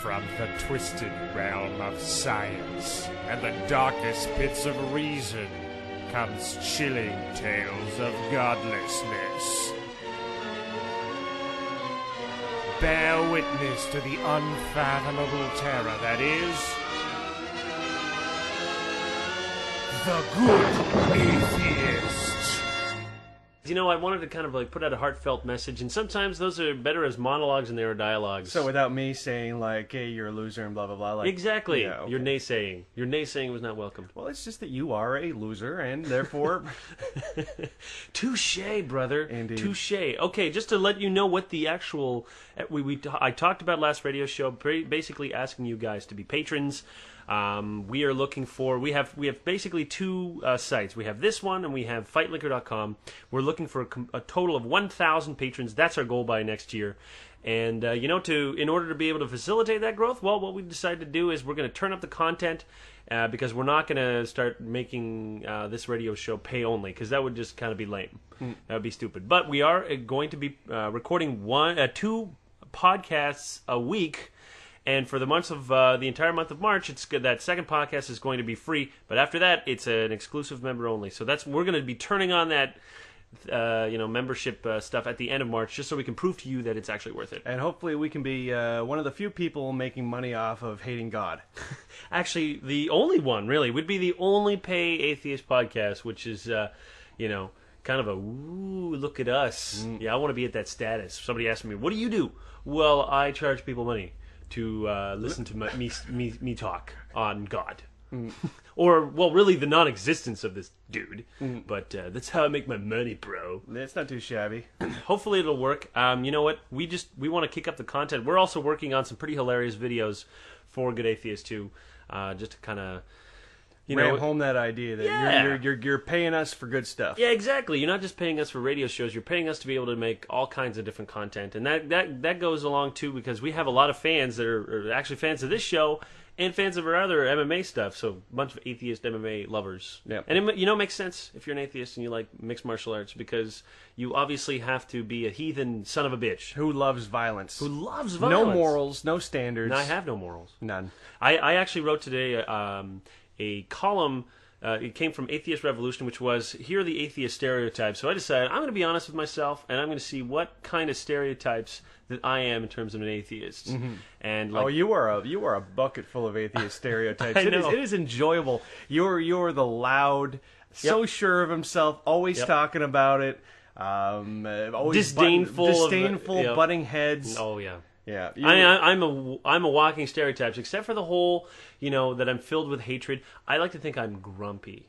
From the twisted realm of science and the darkest pits of reason comes chilling tales of godlessness. Bear witness to the unfathomable terror that is the Good Atheist. You know, I wanted to kind of like put out a heartfelt message, and sometimes those are better as monologues than they are dialogues. So without me saying like, "Hey, you're a loser," and blah blah blah. Like, exactly, yeah, okay. Your naysaying. Your naysaying was not welcomed. Well, it's just that you are a loser, and therefore, touche, brother. Indeed. Touche. Okay, just to let you know what the actual I talked about last radio show, basically asking you guys to be patrons. We are looking for, we have basically two sites. We have this one and we have fightliquor.com. We're looking for a total of 1,000 patrons. That's our goal by next year. And, in order to be able to facilitate that growth, well, what we decided to do is we're going to turn up the content because we're not going to start making this radio show pay only, because that would just kind of be lame. That would be stupid. But we are going to be recording two podcasts a week. And for the months of the entire month of March, it's good. That second podcast is going to be free, but after that, it's an exclusive member only. So we're going to be turning on that, membership stuff at the end of March, just so we can prove to you that it's actually worth it. and hopefully we can be one of the few people making money off of hating God. Actually, the only one really would be the only pay atheist podcast, which is, kind of a ooh, look at us. Yeah, I want to be at that status. Somebody asked me, "What do you do?" Well, I charge people money to listen to me talk on God. Or, well, really the non-existence of this dude. But that's how I make my money, bro. It's not too shabby. Hopefully it'll work. You know what? We want to kick up the content. We're also working on some pretty hilarious videos for Good Atheist too, just to kind of... Ram home that idea that you're paying us for good stuff. Yeah, exactly. You're not just paying us for radio shows. You're paying us to be able to make all kinds of different content, and that goes along too, because we have a lot of fans that are actually fans of this show and fans of our other MMA stuff. So a bunch of atheist MMA lovers. Yep. And it makes sense if you're an atheist and you like mixed martial arts, because you obviously have to be a heathen son of a bitch Who loves violence? who loves violence. No morals, no standards. And I have no morals. None. I actually wrote today a column. It came from Atheist Revolution, which was, here are the atheist stereotypes. So I decided I'm going to be honest with myself, and I'm going to see what kind of stereotypes that I am in terms of an atheist. And you are a bucket full of atheist stereotypes. I know. It is enjoyable. You're the loud, so sure of himself, always talking about it. Always disdainful, butting heads. Oh yeah. Yeah, I'm a walking stereotypes, except for the whole, that I'm filled with hatred. I like to think I'm grumpy,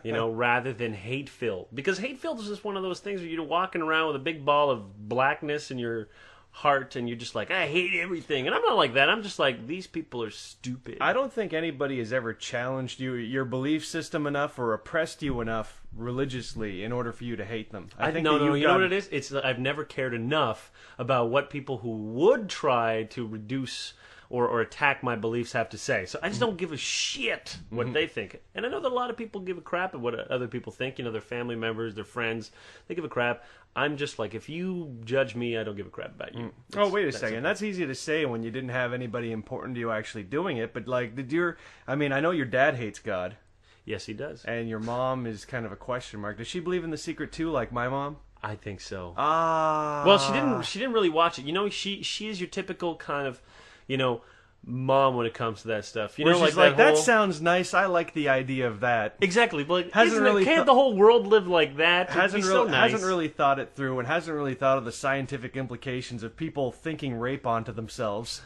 rather than hate-filled. Because hate-filled is just one of those things where you're walking around with a big ball of blackness in your heart, and you're just like, I hate everything. And I'm not like that. I'm just like, these people are stupid. I don't think anybody has ever challenged your belief system enough or oppressed you enough religiously in order for you to hate them. I think you know what it is? It's I've never cared enough about what people who would try to reduce or attack my beliefs have to say. So I just don't give a shit what they think. And I know that a lot of people give a crap at what other people think. Their family members, their friends, they give a crap. I'm just like, if you judge me, I don't give a crap about you. Oh, wait a second. That's easy to say when you didn't have anybody important to you actually doing it. But, like, I know your dad hates God. Yes, he does. And your mom is kind of a question mark. Does she believe in The Secret too, like my mom? I think so. Well, she didn't really watch it. She is your typical kind of, mom when it comes to that stuff. Where she's like, that sounds nice. I like the idea of that. Exactly. But can't the whole world live like that? Hasn't really thought it through, and hasn't really thought of the scientific implications of people thinking rape onto themselves.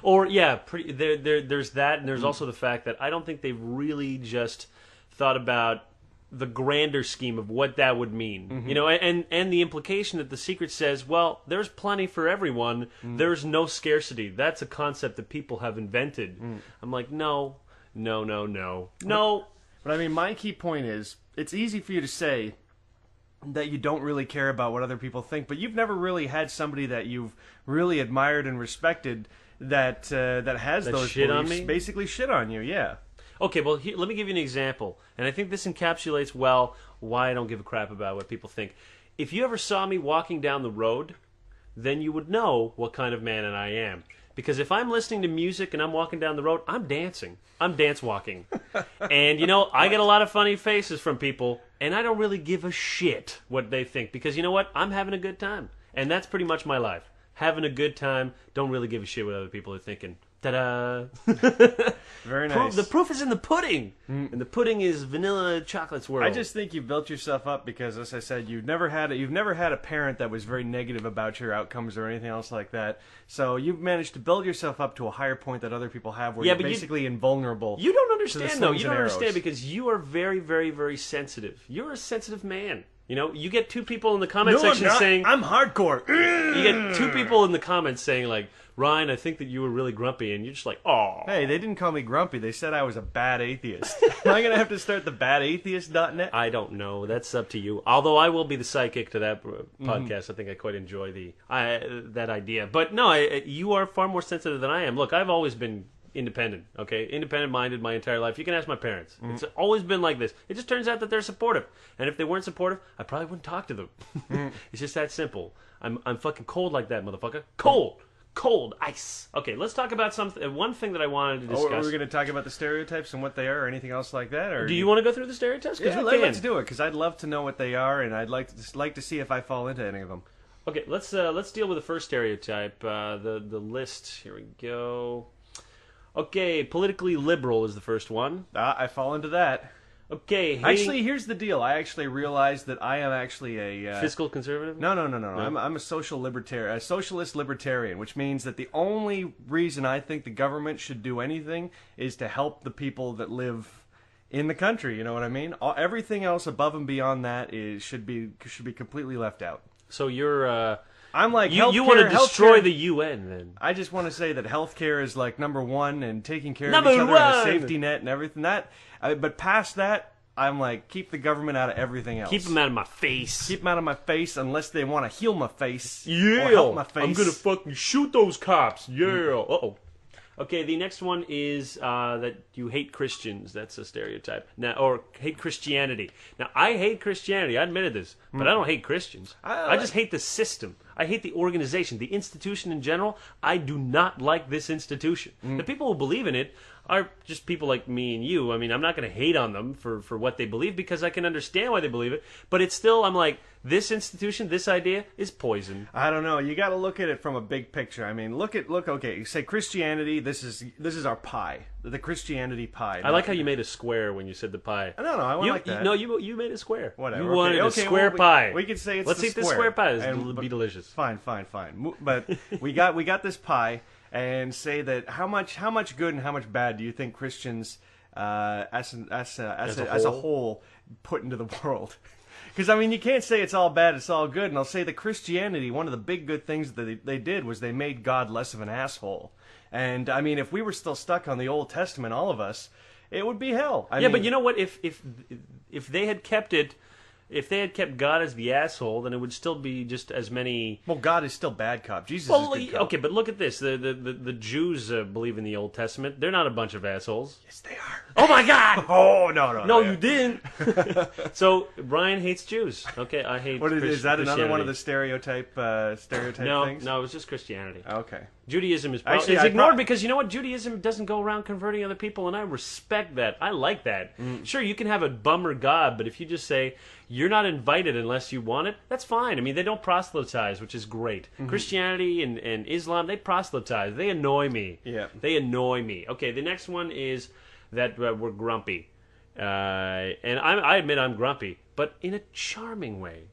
Or there's that, and there's also the fact that I don't think they've really just thought about the grander scheme of what that would mean. And the implication that The Secret says, well, there's plenty for everyone. There's no scarcity. That's a concept that people have invented. I'm like, no. But I mean, my key point is, it's easy for you to say that you don't really care about what other people think, but you've never really had somebody that you've really admired and respected that has those shit beliefs on me? Basically shit on you, yeah. Okay, well, let me give you an example. And I think this encapsulates well why I don't give a crap about what people think. If you ever saw me walking down the road, then you would know what kind of man I am. Because if I'm listening to music and I'm walking down the road, I'm dancing. I'm dance walking. And, I get a lot of funny faces from people, and I don't really give a shit what they think. Because you know what? I'm having a good time. And that's pretty much my life. Having a good time, don't really give a shit what other people are thinking. Ta-da! Very nice. The proof is in the pudding, and the pudding is vanilla chocolate swirl. I just think you built yourself up because, as I said, you've never had a parent that was very negative about your outcomes or anything else like that. So you've managed to build yourself up to a higher point that other people have, where you're basically invulnerable. You don't understand, though. You don't arrows. understand because you are very, very, very sensitive. You're a sensitive man. You get two people in the comment section saying... I'm hardcore. You get two people in the comments saying, like, Ryan, I think that you were really grumpy, and you're just like, oh. Hey, they didn't call me grumpy. They said I was a bad atheist. Am I going to have to start the badatheist.net? I don't know. That's up to you. Although I will be the psychic to that podcast. I think I quite enjoy that idea. But no, you are far more sensitive than I am. Look, I've always been independent, okay? Independent-minded my entire life. You can ask my parents. It's always been like this. It just turns out that they're supportive. And if they weren't supportive, I probably wouldn't talk to them. It's just that simple. I'm fucking cold like that, motherfucker. Cold ice. Okay, let's talk about one thing that I wanted to discuss. Are we going to talk about the stereotypes and what they are or anything else like that? Or do you want to go through the stereotypes? Yeah, let's do it, because I'd love to know what they are, and I'd like to see if I fall into any of them. Okay, let's deal with the first stereotype. The list. Here we go. Okay, politically liberal is the first one. I fall into that. Okay, actually, here's the deal. I actually realized that I am actually a fiscal conservative. No. I'm a socialist libertarian, which means that the only reason I think the government should do anything is to help the people that live in the country. You know what I mean? Everything else above and beyond that should be completely left out. So you're. I'm like, you want to destroy the UN, then? I just want to say that healthcare is like number one, and taking care of each other and a safety net and everything. But past that, I'm like, keep the government out of everything else. Keep them out of my face. Keep them out of my face unless they want to heal my face. Yeah, or help my face. I'm gonna fucking shoot those cops. Yeah. Uh-oh. Okay, the next one is that you hate Christians. That's a stereotype. Now, or hate Christianity. Now, I hate Christianity. I admitted this, but I don't hate Christians. I just hate the system. I hate the organization, the institution in general. I do not like this institution. The people who believe in it are just people like me and you. I mean, I'm not going to hate on them for what they believe because I can understand why they believe it. But it's still, I'm like, this institution, this idea is poison. I don't know. You got to look at it from a big picture. I mean, okay, you say Christianity, this is our pie. The Christianity pie. I like how you made a square when you said the pie. No, I want like that. No, you made a square. Whatever. You wanted a square pie. We could say it's Let's the eat square. this square pie. It'll be delicious. Fine. But we got this pie, and say that how much good and how much bad do you think Christians as a whole put into the world? Because, I mean, you can't say it's all bad, it's all good. And I'll say that Christianity, one of the big good things that they did was they made God less of an asshole. And, I mean, if we were still stuck on the Old Testament, all of us, it would be hell. I mean, but you know what? If they had kept it... If they had kept God as the asshole, then it would still be just as many... Well, God is still bad cop. Jesus is good cop. Okay, but look at this. The Jews believe in the Old Testament. They're not a bunch of assholes. Yes, they are. Oh, my God! Oh, no. No, you didn't. So, Brian hates Jews. Okay, I hate Is that another one of the stereotype things? No, it was just Christianity. Okay. Judaism is ignored because you know what? Judaism doesn't go around converting other people, and I respect that. I like that. Sure, you can have a bummer God, but if you just say... You're not invited unless you want it. That's fine. I mean, they don't proselytize, which is great. Christianity and Islam, they proselytize. They annoy me. Yeah. They annoy me. Okay, the next one is that we're grumpy. And I admit I'm grumpy, but in a charming way.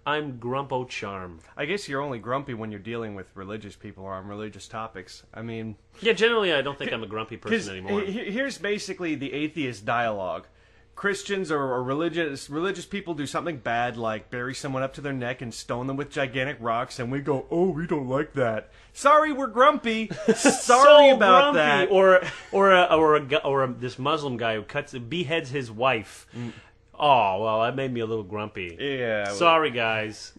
I'm grumpo charm. I guess you're only grumpy when you're dealing with religious people or on religious topics. I mean... Yeah, generally I don't think I'm a grumpy person anymore. Here's basically the atheist dialogue. Christians or religious people do something bad, like bury someone up to their neck and stone them with gigantic rocks, and we go, "Oh, we don't like that. Sorry, we're grumpy. Sorry about that." Or this Muslim guy who beheads his wife. Oh, well, that made me a little grumpy. Yeah. Sorry, guys.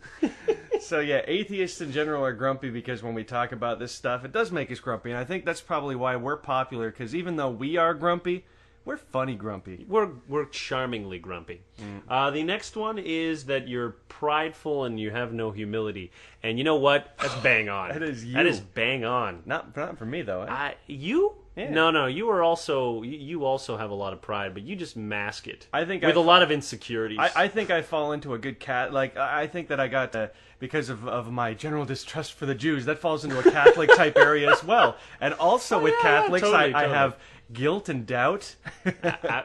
So yeah, atheists in general are grumpy because when we talk about this stuff, it does make us grumpy, and I think that's probably why we're popular. Because even though we are grumpy, We're funny grumpy. We're charmingly grumpy. The next one is that you're prideful and you have no humility. And you know what? That's bang on. That is you. That is bang on. Not for me though. You? Yeah. No. You are also you also have a lot of pride, but you just mask it. I think with a lot of insecurities. I think I fall into a good cat. Like I think that I got because of my general distrust for the Jews. That falls into a Catholic type area as well. And also with Catholics, totally. I have guilt and doubt.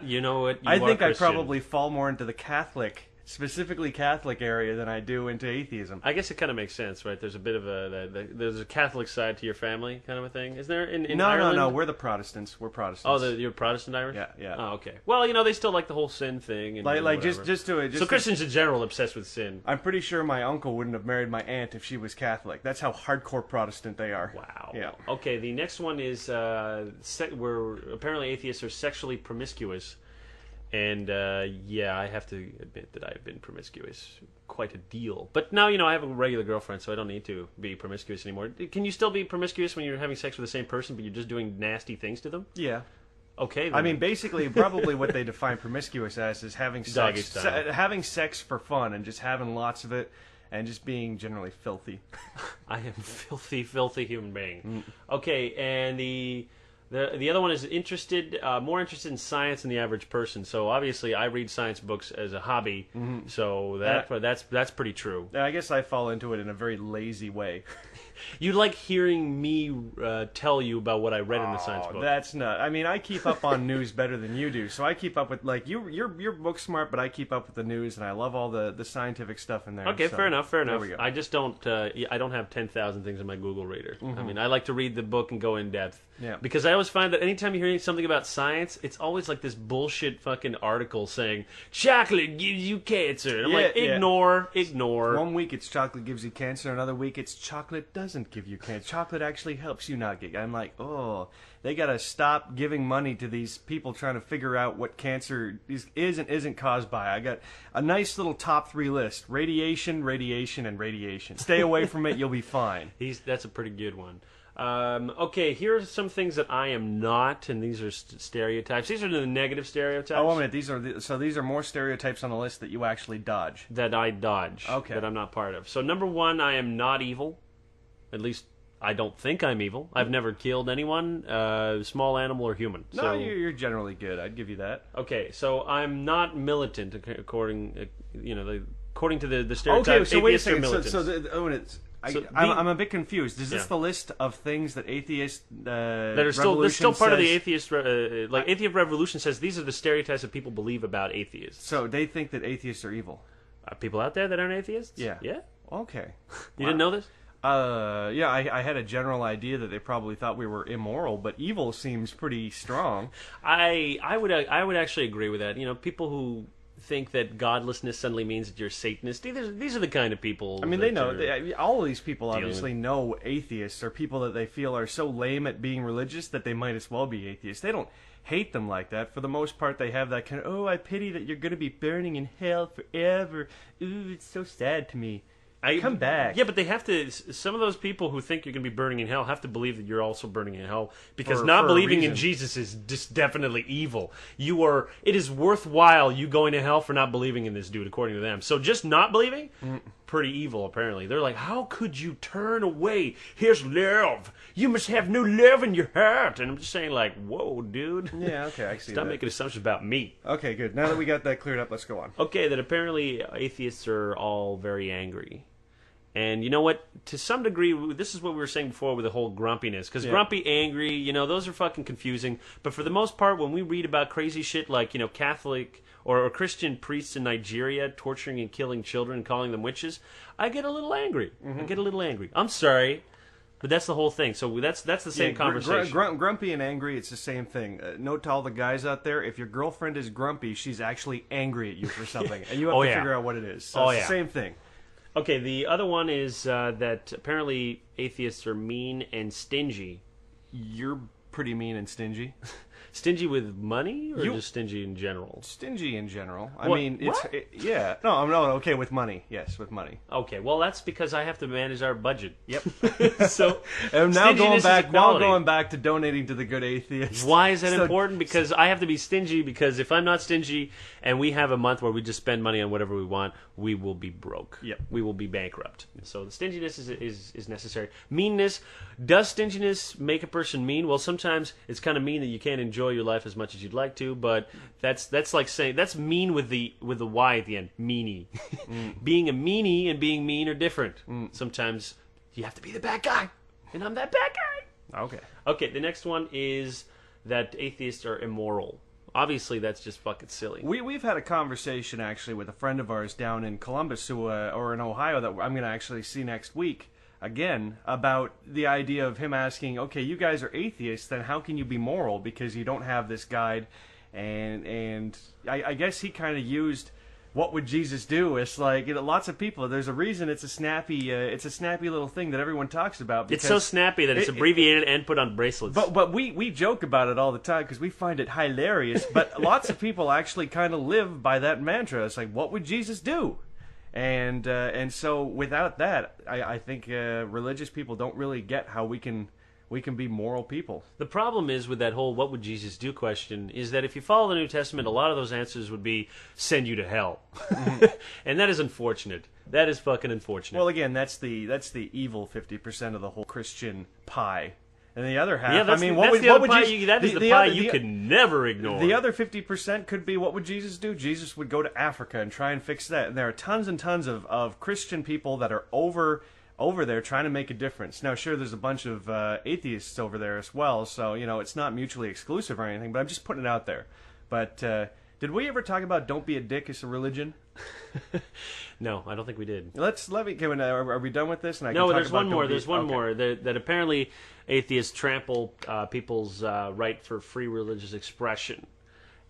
You know what? I think I Christian. probably fall more into the specifically Catholic area than I do into atheism. I guess it kind of makes sense, right? There's a bit of there's a Catholic side to your family, kind of a thing. Is there in Ireland? No. We're the Protestants. We're Protestants. Oh, you're Protestant Irish? Yeah. Oh, okay. Well, they still like the whole sin thing. And So Christians in general obsessed with sin. I'm pretty sure my uncle wouldn't have married my aunt if she was Catholic. That's how hardcore Protestant they are. Wow. Yeah. Okay, the next one is where apparently atheists are sexually promiscuous. And, I have to admit that I've been promiscuous quite a deal. But now, I have a regular girlfriend, so I don't need to be promiscuous anymore. Can you still be promiscuous when you're having sex with the same person, but you're just doing nasty things to them? Yeah. Okay. Then. I mean, basically, probably what they define promiscuous as is having sex, having sex for fun and just having lots of it and just being generally filthy. I am filthy human being. Okay, and the other one is more interested in science than the average person. So obviously, I read science books as a hobby. So that's pretty true. I guess I fall into it in a very lazy way. You like hearing me tell you about what I read in the science book. That's not. I mean, I keep up on news better than you do. So I keep up with you're book smart, but I keep up with the news, and I love all the scientific stuff in there. Okay, so, fair enough. There we go. I just don't. I don't have 10,000 things in my Google Reader. I mean, I like to read the book and go in depth. Yeah. Because I always find that anytime you're hearing something about science, it's always like this bullshit fucking article saying chocolate gives you cancer. And I'm like, ignore. 1 week it's chocolate gives you cancer, another week it's chocolate doesn't give you cancer. Chocolate actually helps you not get. I'm like, oh, they gotta stop giving money to these people trying to figure out what cancer is and isn't caused by. I got a nice little top 3 list: radiation, radiation, and radiation. Stay away from it, you'll be fine. That's a pretty good one. Okay, here are some things that I am not, and these are stereotypes. These are the negative stereotypes. Oh, wait a minute. These are more stereotypes on the list that you actually dodge. That I dodge. Okay. That I'm not part of. So number 1, I am not evil. At least I don't think I'm evil. I've never killed anyone, small animal or human. No, so, you're generally good. I'd give you that. Okay, so I'm not militant according to the stereotype. Okay, so wait a second. I'm a bit confused. Is this the list of things that atheist that are still part of the atheist Atheist Revolution says these are the stereotypes that people believe about atheists. So they think that atheists are evil. Are people out there that aren't atheists? Yeah. Yeah. Okay. You didn't know this? Yeah, I had a general idea that they probably thought we were immoral, but evil seems pretty strong. I would actually agree with that. People who think that godlessness suddenly means that you're a Satanist. These are the kind of people. I mean, they know. All of these people obviously know atheists are people that they feel are so lame at being religious that they might as well be atheists. They don't hate them like that. For the most part, they have that kind of, I pity that you're going to be burning in hell forever. Ooh, it's so sad to me. Come back. Yeah, but they have to. Some of those people who think you're going to be burning in hell have to believe that you're also burning in hell, because for not a believing reason. in Jesus is just definitely evil. It is worthwhile you going to hell for not believing in this dude, according to them. So just not believing, pretty evil. Apparently, they're like, how could you turn away? Here's love. You must have no love in your heart. And I'm just saying, like, whoa, dude. Yeah, okay, I see. Stop making assumptions about me. Okay, good. Now that we got that cleared up, let's go on. Okay, that apparently atheists are all very angry. And you know what? To some degree, this is what we were saying before with the whole grumpiness. Because grumpy, angry, those are fucking confusing. But for the most part, when we read about crazy shit like, Catholic or Christian priests in Nigeria torturing and killing children and calling them witches, I get a little angry. I'm sorry, but that's the whole thing. So that's the same conversation. Grumpy and angry, it's the same thing. Note to all the guys out there, if your girlfriend is grumpy, she's actually angry at you for something. And you have to figure out what it is. So it's the same thing. Okay, the other one is that apparently atheists are mean and stingy. You're pretty mean and stingy. Stingy with money, or You- just stingy in general? Stingy in general. I What? mean, What? yeah. No, I'm not okay with money. Yes, with money. Okay, well that's because I have to manage our budget. Yep. So And now stinginess going is back, equality. to donating to the Good Atheist. Why is that So- important? Because I have to be stingy, because if I'm not stingy and we have a month where we just spend money on whatever we want, we will be broke. Yep. We will be bankrupt. So the stinginess is necessary. Meanness. Does stinginess make a person mean? Well, sometimes it's kind of mean that you can't enjoy your life as much as you'd like to, but that's like saying, that's mean with the Y at the end. Meanie. Being a meanie and being mean are different. Sometimes you have to be the bad guy, and I'm that bad guy. Okay. Okay, the next one is that atheists are immoral. Obviously, that's just fucking silly. We've had a conversation actually with a friend of ours down in Columbus, or in Ohio, that I'm going to actually see next week again, about the idea of him asking, okay, you guys are atheists, then how can you be moral because you don't have this guide? And I guess he kind of used, what would Jesus do? It's like, lots of people, there's a reason it's a snappy little thing that everyone talks about. It's so snappy that it's abbreviated and put on bracelets. But we joke about it all the time because we find it hilarious. But lots of people actually kind of live by that mantra. It's like, what would Jesus do? And so without that, I think religious people don't really get how we can be moral people. The problem is with that whole "what would Jesus do" question is that if you follow the New Testament, a lot of those answers would be send you to hell, and that is unfortunate. That is fucking unfortunate. Well, again, that's the evil 50% of the whole Christian pie. And the other half, yeah, that's I mean, the, what that's would, the what other would pie. you, That is the the pie other, you the, can never ignore. The other 50% could be, what would Jesus do? Jesus would go to Africa and try and fix that. And there are tons and tons of Christian people that are over there trying to make a difference. Now, sure, there's a bunch of atheists over there as well, so it's not mutually exclusive or anything. But I'm just putting it out there. But did we ever talk about "Don't be a dick" as a religion? No, I don't think we did. Are we done with this? And I No, can talk there's about one more. don't be- There's one okay. more that apparently atheists trample people's right for free religious expression.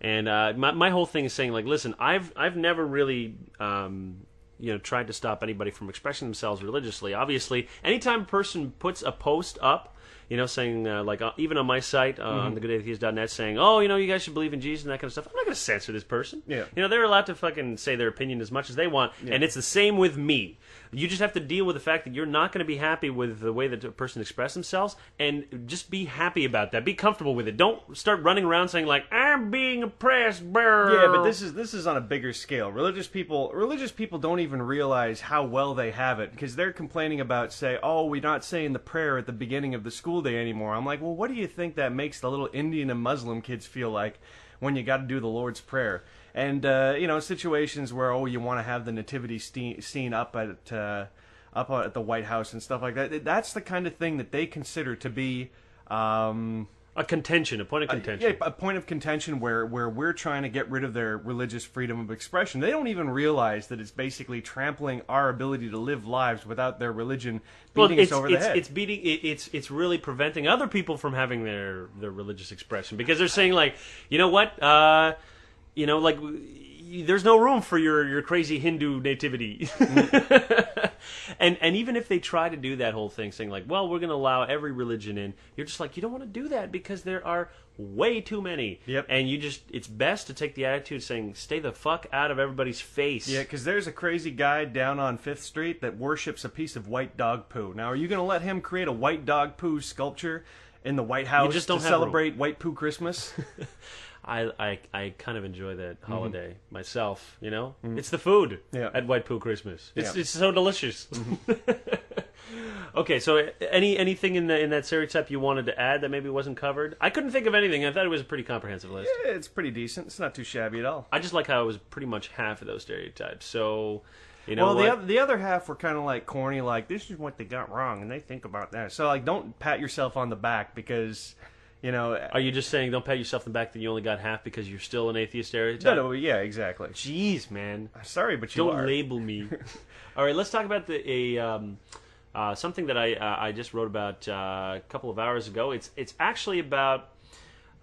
And my whole thing is saying, like, listen, I've never really tried to stop anybody from expressing themselves religiously. Obviously, anytime a person puts a post up, saying, even on my site, on thegoodatheist.net, saying, oh, you guys should believe in Jesus and that kind of stuff, I'm not going to censor this person. Yeah. They're allowed to fucking say their opinion as much as they want, and it's the same with me. You just have to deal with the fact that you're not going to be happy with the way that a person expresses themselves, and just be happy about that. Be comfortable with it. Don't start running around saying, like, I'm being oppressed. Brr. Yeah, but this is on a bigger scale. Religious people don't even realize how well they have it, because they're complaining about, say, oh, we're not saying the prayer at the beginning of the school day anymore. I'm like, well, what do you think that makes the little Indian and Muslim kids feel like when you got to do the Lord's Prayer? And situations where, you want to have the nativity scene up at the White House and stuff like that. That's the kind of thing that they consider to be a contention, a point of contention. a point of contention where we're trying to get rid of their religious freedom of expression. They don't even realize that it's basically trampling our ability to live lives without their religion beating us over the head. It's really preventing other people from having their religious expression, because they're saying, like, you know what, there's no room for your crazy Hindu nativity. And even if they try to do that whole thing, saying, like, well, we're going to allow every religion in, you're just like, you don't want to do that because there are way too many. Yep. And it's best to take the attitude saying, stay the fuck out of everybody's face. Yeah, because there's a crazy guy down on 5th Street that worships a piece of white dog poo. Now, are you going to let him create a white dog poo sculpture in the White House just don't to have celebrate White Poo Christmas? I kind of enjoy that holiday myself, It's the food at White Poo Christmas. It's so delicious. Okay, so anything in that stereotype you wanted to add that maybe wasn't covered? I couldn't think of anything. I thought it was a pretty comprehensive list. Yeah, it's pretty decent. It's not too shabby at all. I just like how it was pretty much half of those stereotypes. So, the other half were kind of like corny, like, this is what they got wrong, and they think about that. So, like, don't pat yourself on the back because... Are you just saying don't pat yourself on the back that you only got half because you're still an atheist stereotype? No, yeah, exactly. Jeez, man. Sorry, but you don't are. label me. All right, let's talk about something that I just wrote about a couple of hours ago. It's actually about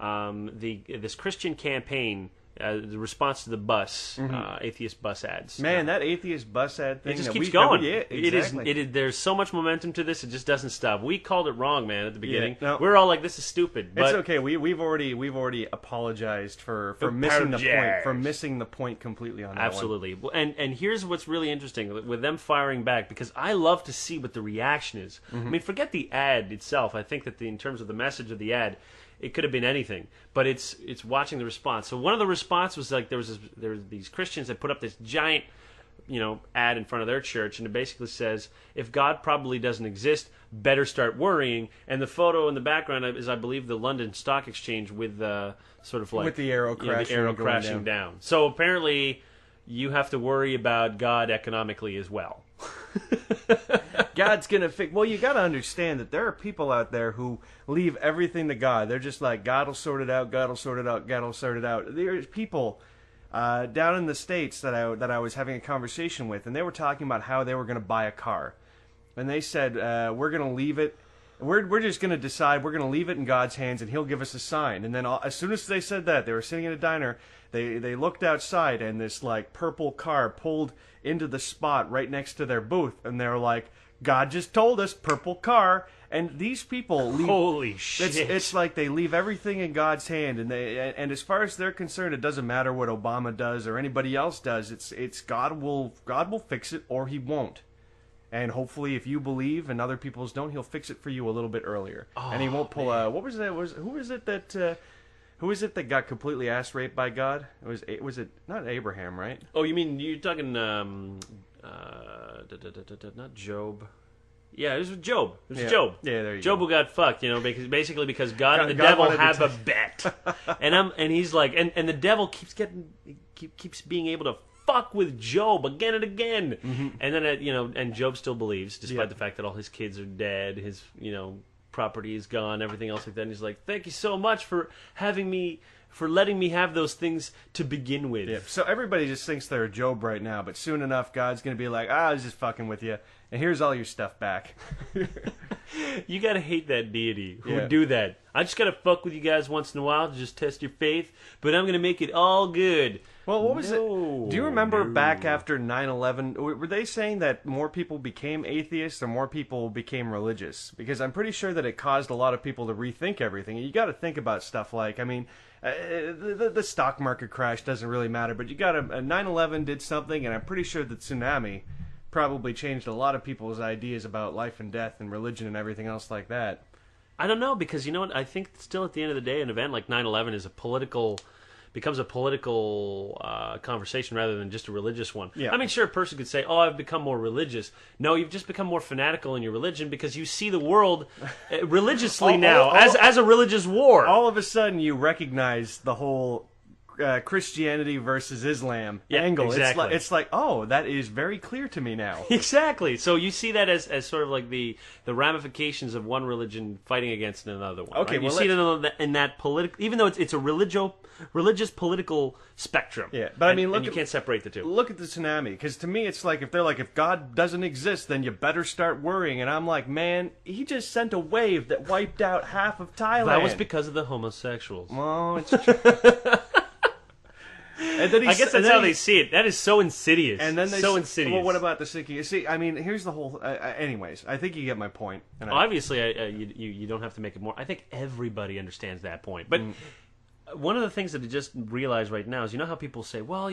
this Christian campaign the response to the bus, Atheist Bus Ads. Man, that Atheist Bus Ad thing. It just that keeps we- going. Yeah, exactly. It is. There's so much momentum to this. It just doesn't stop. We called it wrong, man, at the beginning. no. We're all like, "This is stupid." But It's okay. We've already apologized for missing the point. For missing the point completely on that absolutely. Well, and here's what's really interesting with them firing back, because I love to see what the reaction is. I mean, forget the ad itself. I think that in terms of the message of the ad, it could have been anything, but it's watching the response. So one of the response was like there was these Christians that put up this giant, ad in front of their church, and it basically says, "If God probably doesn't exist, better start worrying." And the photo in the background is, I believe, the London Stock Exchange with sort of like with the arrow crashing, down. So apparently, you have to worry about God economically as well. God's gonna fix. Well, you got to understand that there are people out there who leave everything to God. They're just like, God will sort it out. God will sort it out. God will sort it out. There's people down in the States that I was having a conversation with, and they were talking about how they were going to buy a car, and they said, we're going to leave it. We're just going to decide we're going to leave it in God's hands, and He'll give us a sign. And then as soon as they said that, they were sitting in a diner. They looked outside, and this like purple car pulled into the spot right next to their booth, and they were like, God just told us, purple car. And these people leave, holy shit! It's like they leave everything in God's hand, and as far as they're concerned, it doesn't matter what Obama does or anybody else does. It's God will fix it or He won't. And hopefully, if you believe and other people's don't, He'll fix it for you a little bit earlier. And He won't pull. What was that? Who was it that got completely ass raped by God? Was it not Abraham, right? Oh, you mean you're talking not Job? Yeah, it was Job. It was Job. Yeah, there you Job go. who got fucked, because God and the devil have a bet, and he's like, and the devil keeps being able to fuck with Job again and again, and then and Job still believes, despite the fact that all his kids are dead, his property is gone, everything else like that. And he's like, thank you so much for letting me have those things to begin with. Yeah. So everybody just thinks they're a Job right now, but soon enough, God's going to be like, I was just fucking with you, and here's all your stuff back. You gotta hate that deity who would do that. I just gotta fuck with you guys once in a while to just test your faith, but I'm gonna make it all good. Well, what was it? Do you remember back after 9/11, were they saying that more people became atheists or more people became religious? Because I'm pretty sure that it caused a lot of people to rethink everything. You got to think about stuff like, I mean, the stock market crash doesn't really matter, but you got a 9/11 did something, and I'm pretty sure the tsunami probably changed a lot of people's ideas about life and death and religion and everything else like that. I don't know, because you know what? I think still at the end of the day, an event like 9/11 becomes a political conversation rather than just a religious one. Yeah. I mean, sure, a person could say, oh, I've become more religious. No, you've just become more fanatical in your religion because you see the world religiously now as a religious war. All of a sudden, you recognize the whole Christianity versus Islam angle. Exactly. It's like, oh, that is very clear to me now. Exactly. So you see that as sort of like the ramifications of one religion fighting against another one. Okay, right? well, you see it in that political, even though it's a religious political spectrum. Yeah, but I mean, you can't separate the two. Look at the tsunami, because to me, it's like if God doesn't exist, then you better start worrying. And I'm like, man, He just sent a wave that wiped out half of Thailand. That was because of the homosexuals. Well, it's true. And then I guess that's how they see it. That is so insidious. And then so insidious. Well, what about the sinking? See, I mean, here's the whole. Anyways, I think you get my point. And obviously, you don't have to make it more. I think everybody understands that point. But one of the things that I just realized right now is, you know how people say, well,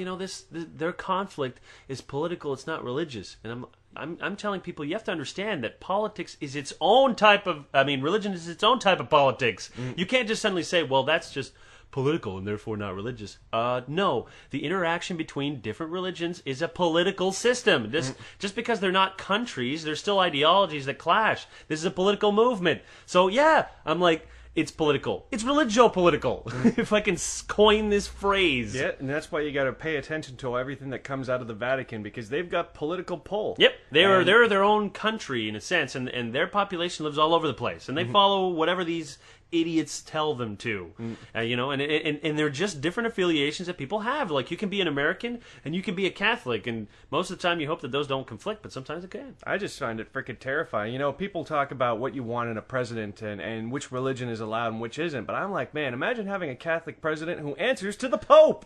their conflict is political. It's not religious. And I'm telling people, you have to understand that politics is its own type of. I mean, religion is its own type of politics. You can't just suddenly say, well, that's just political and therefore not religious. No, the interaction between different religions is a political system. Just because they're not countries, there's still ideologies that clash. This is a political movement. So yeah, I'm like, it's political. It's religio-political, if I can coin this phrase. Yeah, and that's why you got to pay attention to everything that comes out of the Vatican, because they've got political pull. Yep, they're their own country in a sense, and their population lives all over the place, and they follow whatever these idiots tell them to. You know, and they're just different affiliations that people have. Like, you can be an American and you can be a Catholic, and most of the time you hope that those don't conflict, but sometimes it can. I just find it freaking terrifying. You know, people talk about what you want in a president and which religion is allowed and which isn't, but I'm like, man, imagine having a Catholic president who answers to the Pope.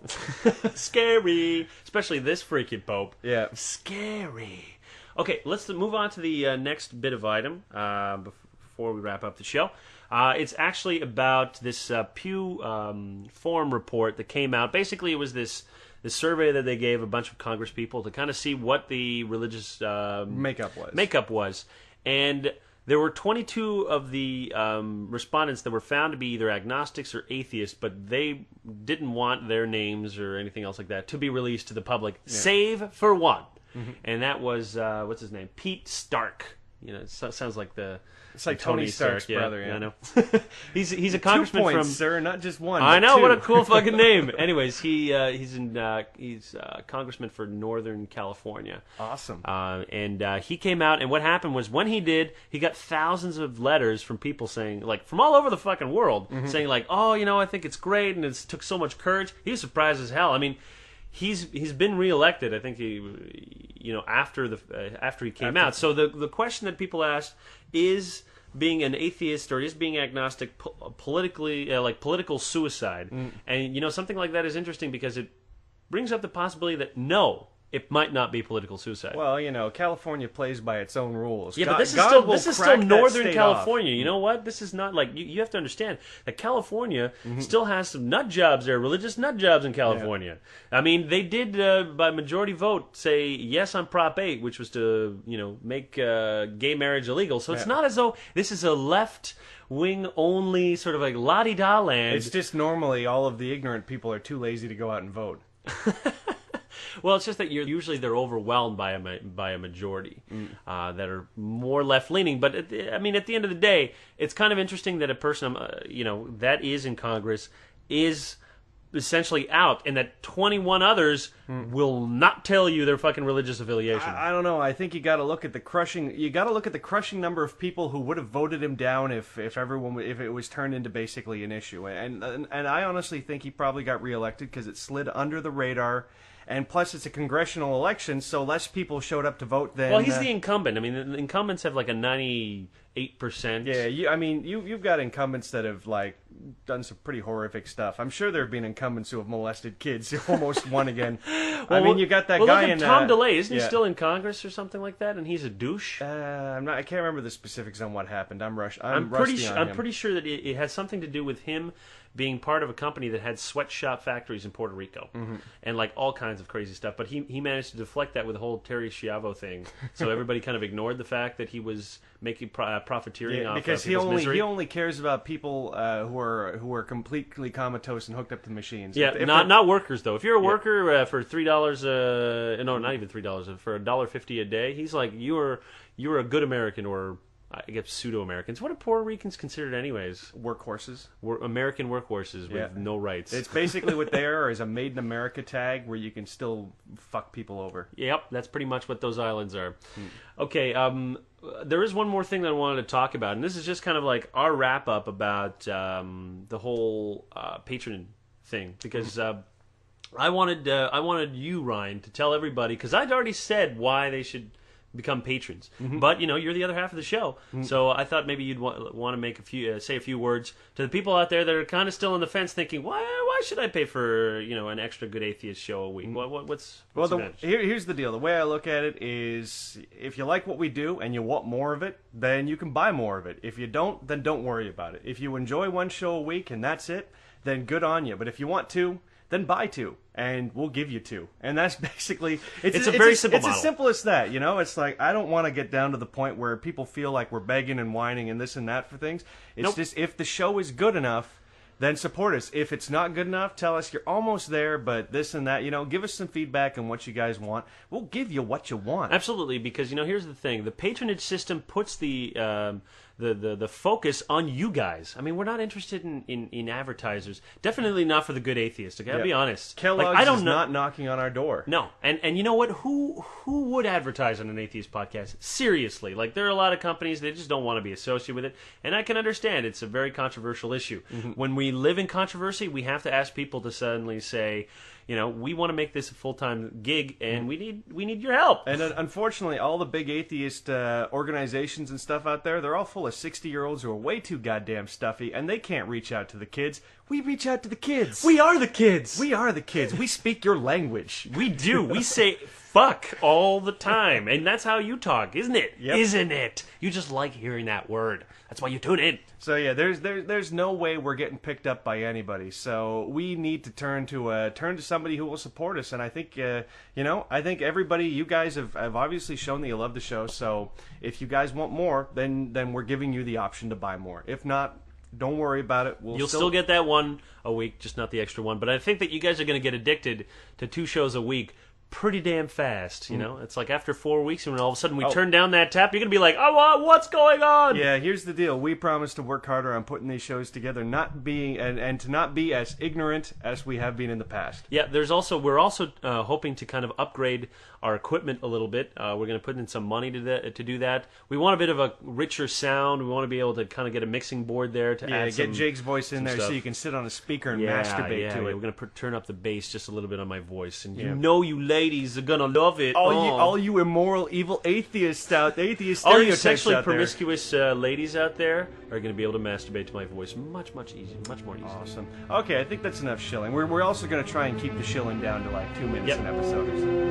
Scary. Especially this freaking Pope. Yeah. Scary. Okay, let's move on to the next bit of item before we wrap up the show. It's actually about this Pew Forum report that came out. Basically, it was this survey that they gave a bunch of Congress people to kind of see what the religious makeup was. And there were 22 of the respondents that were found to be either agnostics or atheists, but they didn't want their names or anything else like that to be released to the public, save for one. And that was, what's his name? Pete Stark. You know, it sounds like it's like Tony Stark's brother. Yeah, I know. he's a congressman 2 points, from, sir, not just one. I know, two. what a cool fucking name. Anyways, he's congressman for Northern California. Awesome. And he came out, and what happened was when he did, he got thousands of letters from people saying, like, from all over the fucking world, saying like, oh, you know, I think it's great, and it took so much courage. He was surprised as hell. I mean, he's been reelected. I think after he came out. So the question that people asked is being an atheist or is being agnostic politically like political suicide, and you know, something like that is interesting because it brings up the possibility that no, it might not be political suicide. Well, you know, California plays by its own rules. Yeah, but this is still Northern California. You know what? This is not like you have to understand that California still has some nut jobs there, religious nut jobs in California. Yeah. I mean, they did by majority vote say yes on Prop 8, which was to make gay marriage illegal. So it's not as though this is a left wing only sort of like la-di-da land. It's just normally all of the ignorant people are too lazy to go out and vote. Well, it's just that they're overwhelmed by a majority that are more left-leaning. But at the end of the day, it's kind of interesting that a person that is in Congress is essentially out, and that 21 others will not tell you their fucking religious affiliation. I don't know. I think you got to look at the crushing number of people who would have voted him down if it was turned into basically an issue. And I honestly think he probably got reelected because it slid under the radar. And plus, it's a congressional election, so less people showed up to vote than... Well, he's the incumbent. I mean, the incumbents have like a 98%. Yeah, you've got incumbents that have like done some pretty horrific stuff. I'm sure there have been incumbents who have molested kids who almost won again. You got that guy in... Tom DeLay, isn't he still in Congress or something like that? And he's a douche? I can't remember the specifics on what happened. I'm pretty sure that it has something to do with him being part of a company that had sweatshop factories in Puerto Rico and like all kinds of crazy stuff. But he managed to deflect that with the whole Terry Schiavo thing. So everybody kind of ignored the fact that he was making profiteering off because people's misery. He only cares about people who are completely comatose and hooked up to machines. Yeah, not workers though. If you're a worker for $3, no, not even $3, for $1.50 a day, he's like you're a good American, or I guess pseudo-Americans. What are Puerto Ricans considered anyways? Workhorses. American workhorses with no rights. It's basically what they are is a Made in America tag where you can still fuck people over. Yep, that's pretty much what those islands are. Okay, there is one more thing that I wanted to talk about, and this is just kind of like our wrap-up about the whole patron thing, because I wanted you, Ryan, to tell everybody, because I'd already said why they should become patrons, but you're the other half of the show, so I thought maybe you'd want to make say a few words to the people out there that are kind of still on the fence, thinking, why should I pay for an extra Good Atheist show a week? What's here's the deal. The way I look at it is, if you like what we do and you want more of it, then you can buy more of it. If you don't, then don't worry about it. If you enjoy one show a week and that's it, then good on you. But if you want two, then buy two, and we'll give you two. And that's basically... It's a very simple model. It's as simple as that, It's like, I don't want to get down to the point where people feel like we're begging and whining and this and that for things. It's just, if the show is good enough, then support us. If it's not good enough, tell us you're almost there, but this and that, give us some feedback on what you guys want. We'll give you what you want. Absolutely, because, here's the thing. The patronage system puts the the focus on you guys. I mean, we're not interested in advertisers. Definitely not for the Good Atheist. Okay, I'll be honest. Kellogg's is not knocking on our door. No, and you know what? Who would advertise on an atheist podcast? Seriously, like there are a lot of companies they just don't want to be associated with it, and I can understand it's a very controversial issue. When we live in controversy, we have to ask people to suddenly say, you know, we want to make this a full-time gig, and we need your help. And unfortunately, all the big atheist organizations and stuff out there, they're all full of 60-year-olds who are way too goddamn stuffy, and they can't reach out to the kids. We reach out to the kids. We are the kids. We are the kids. We speak your language. We do. We say fuck all the time, and that's how you talk, isn't it? Yep. Isn't it? You just like hearing that word. That's why you tune in. So yeah, there's no way we're getting picked up by anybody. So we need to turn to somebody who will support us. And I think I think everybody, you guys have obviously shown that you love the show. So if you guys want more, then we're giving you the option to buy more. If not, don't worry about it. You'll still get that one a week, just not the extra one. But I think that you guys are going to get addicted to 2 shows a week pretty damn fast, you know? It's like after 4 weeks, and when all of a sudden we turn down that tap, you're going to be like, oh, what's going on? Yeah, here's the deal. We promise to work harder on putting these shows together, not being and to not be as ignorant as we have been in the past. Yeah, we're also hoping to kind of upgrade our equipment a little bit. We're going to put in some money to do that. We want a bit of a richer sound. We want to be able to kind of get a mixing board there to add get Jake's voice in there stuff. So you can sit on a speaker and masturbate to it. We're going to turn up the bass just a little bit on my voice, and you know you ladies are going to love it. All you immoral, evil atheists out there, all you sexually promiscuous ladies out there are going to be able to masturbate to my voice much more easy. Awesome. Okay, I think that's enough shilling. We're also going to try and keep the shilling down to like 2 minutes an episode or so.